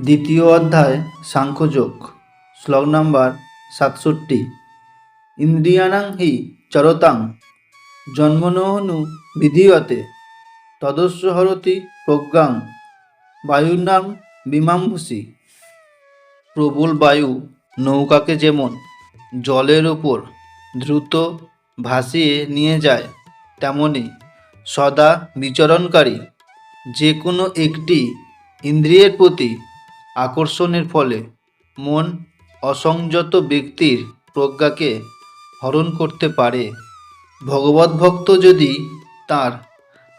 দ্বিতীয় অধ্যায় সাংখ্যযোগ। শ্লোক নাম্বার ৬৭। ইন্দ্রিয়াণাং হি চরতাং জন্মনোহনু বিধীয়তে তদস্য হরতি প্রজ্ঞাং বায়ুনাং বিমাম্ভূষি। প্রবল বায়ু নৌকাকে যেমন জলের ওপর দ্রুত ভাসিয়ে নিয়ে যায়, তেমনি সদা বিচরণকারী যে কোনো একটি ইন্দ্রিয়ের প্রতি আকর্ষণের ফলে মন অসংযত ব্যক্তির প্রজ্ঞাকে হরণ করতে পারে। ভগবদ্ভক্ত যদি তার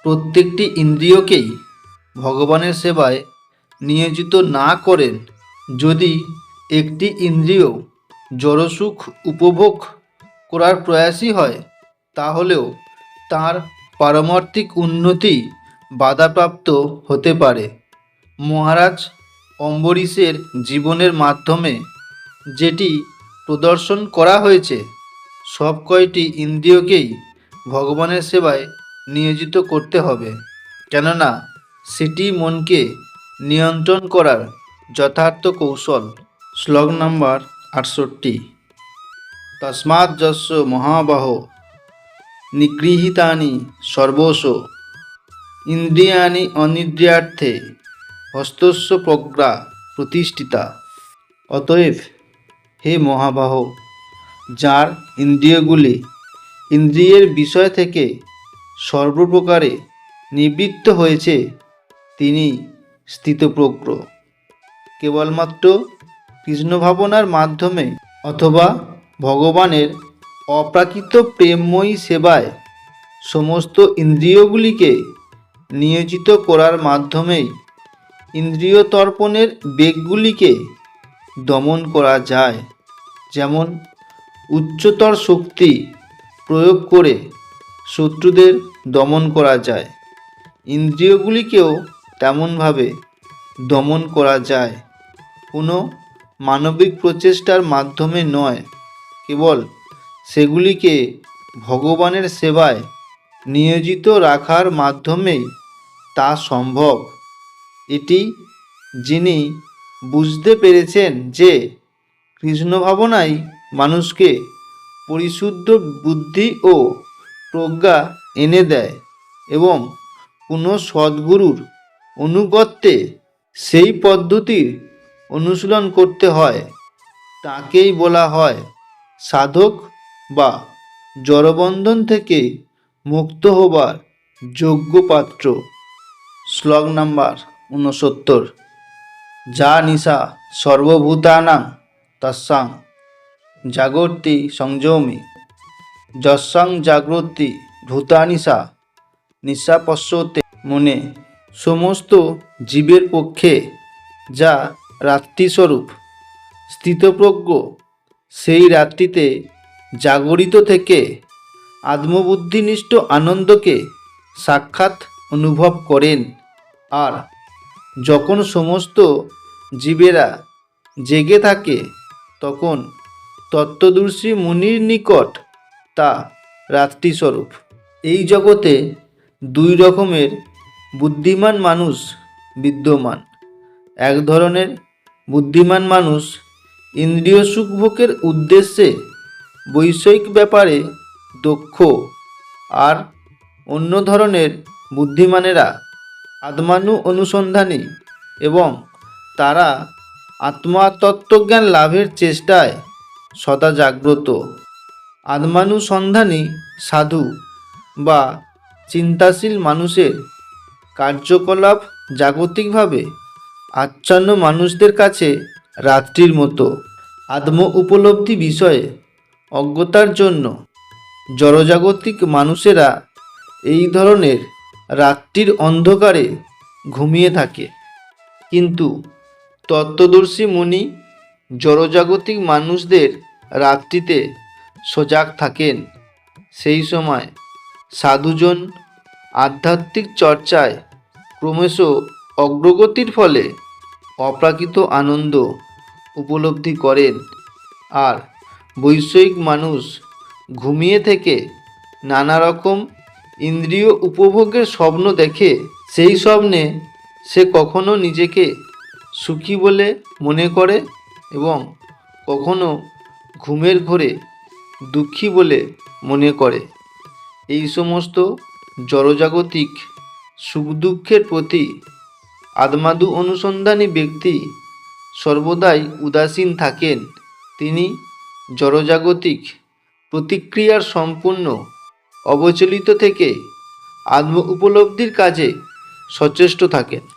প্রত্যেকটি ইন্দ্রিয়কেই ভগবানের সেবায় নিয়োজিত না করেন, যদি একটি ইন্দ্রিয় জড়সুখ উপভোগ করার প্রয়াসী হয়, তাহলেও তার পারমার্থিক উন্নতি বাধাপ্রাপ্ত হতে পারে। মহারাজ অম্বরীশের জীবনের মাধ্যমে যেটি প্রদর্শন করা হয়েছে, সব কয়টি ইন্দ্রিয়কেই ভগবানের সেবায় নিয়োজিত করতে হবে, কেননা সেটি মনকে নিয়ন্ত্রণ করার যথার্থ কৌশল। শ্লোক নাম্বার ৬৮। তস্মাৎ যস্য মহাবাহ নিগৃহীতানি সর্বস্ব ইন্দ্রিয়াণি অনিদ্রিয়ার্থে হস্তস্য প্রজ্ঞা প্রতিষ্ঠিতা। অতএব হে মহাবাহ, যার ইন্দ্রিয়গুলি ইন্দ্রিয়ের বিষয় থেকে সর্বপ্রকারে নিবৃত্ত হয়েছে, তিনি স্থিতপ্রজ্ঞ। কেবলমাত্র কৃষ্ণ ভাবনার মাধ্যমে অথবা ভগবানের অপ্রাকৃত প্রেমময়ী সেবায় সমস্ত ইন্দ্রিয়গুলিকে নিয়োজিত করার মাধ্যমেই ইন্দ্রিয় তর্পণের বেগগুলিকে দমন করা যায়। যেমন উচ্চতর শক্তি প্রয়োগ করে শত্রুদের দমন করা যায়, ইন্দ্রিয়গুলিকেও তেমনভাবে দমন করা যায়। কোনো মানবিক প্রচেষ্টার মাধ্যমে নয়, কেবল সেগুলিকে ভগবানের সেবায় নিয়োজিত রাখার মাধ্যমেই তা সম্ভব। এটি যিনি বুঝতে পেরেছেন যে কৃষ্ণ ভাবনাই মানুষকে পরিশুদ্ধ বুদ্ধি ও প্রজ্ঞা এনে দেয় এবং কোনো সদ্গুরুর অনুগত্যে সেই পদ্ধতির অনুশীলন করতে হয়, তাকেই বলা হয় সাধক বা জড়বন্ধন থেকে মুক্ত হবার যোগ্য পাত্র। শ্লোক নাম্বার ৬৯। যা নিশা সর্বভূতানাং তস্যাং জাগর্তি সংযমী যস্যাং জাগ্রতি ভূতানি সা নিশাপশ্যতে মনে। সমস্ত জীবের পক্ষে যা রাত্রিস্বরূপ, স্থিতপ্রজ্ঞ সেই রাত্রিতে জাগরিত থেকে আত্মবুদ্ধিনিষ্ঠ আনন্দকে সাক্ষাৎ অনুভব করেন। আর যখন সমস্ত জীবেরা জেগে থাকে, তখন তত্ত্বদর্শী মুনির নিকট তা রাত্রিস্বরূপ। এই জগতে দুই রকমের বুদ্ধিমান মানুষ বিদ্যমান। এক ধরনের বুদ্ধিমান মানুষ ইন্দ্রিয় সুখভোগের উদ্দেশ্যে বৈষয়িক ব্যাপারে দক্ষ, আর অন্য ধরনের বুদ্ধিমানেরা আত্মানু অনুসন্ধানী এবং তারা আত্মাতত্ত্বজ্ঞান লাভের চেষ্টায় সদা জাগ্রত। আত্মানুসন্ধানী সাধু বা চিন্তাশীল মানুষের কার্যকলাপ জাগতিকভাবে আচ্ছন্ন মানুষদের কাছে রাত্রির মতো। আত্ম উপলব্ধি বিষয়ে অজ্ঞতার জন্য জড়জাগতিক মানুষেরা এই ধরনের রাত্রির অন্ধকারে ঘুমিয়ে থাকে, কিন্তু তত্ত্বদর্শী মুনি জড়জাগতিক মানুষদের রাত্রিতে সজাগ থাকেন। সেই সময় সাধুজন আধ্যাত্মিক চর্চায় ক্রমশ অগ্রগতির ফলে অপ্রাকৃত আনন্দ উপলব্ধি করেন, আর বৈষয়িক মানুষ ঘুমিয়ে থেকে নানা রকম ইন্দ্রিয় উপভোগের স্বপ্ন দেখে। সেই স্বপ্নে সে কখনো নিজেকে সুখী বলে মনে করে এবং কখনো ঘুমের ঘোরে দুঃখী বলে মনে করে। এই সমস্ত জড়জাগতিক সুখ দুঃখের প্রতি আদমাদু অনুসন্ধানী ব্যক্তি সর্বদাই উদাসীন থাকেন। তিনি জড়জাগতিক প্রতিক্রিয়ার সম্পূর্ণ অবচলিত থেকে আত্ম উপলব্ধির কাজে সচেষ্ট থাকেন।